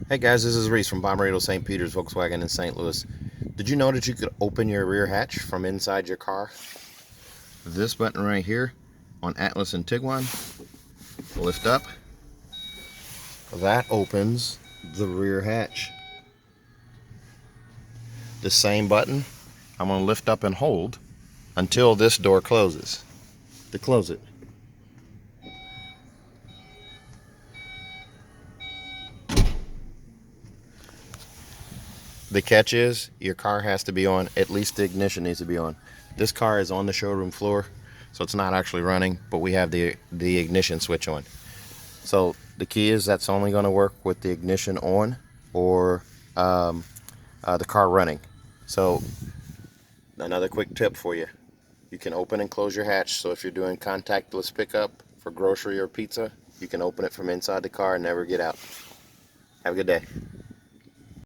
Hey guys, this is Reese from Bommarito St. Peter's Volkswagen in St. Louis. Did you know that you could open your rear hatch from inside your car? This button right here on Atlas and Tiguan, lift up, that opens the rear hatch. The same button, I'm going to lift up and hold until this door closes. To close it. The catch is your car has to be on, at least the ignition needs to be on. This car is on the showroom floor, so it's not actually running, but we have the ignition switch on. So the key is that's only going to work with the ignition on or the car running. So another quick tip for you. You can open and close your hatch, so if you're doing contactless pickup for grocery or pizza, you can open it from inside the car and never get out. Have a good day.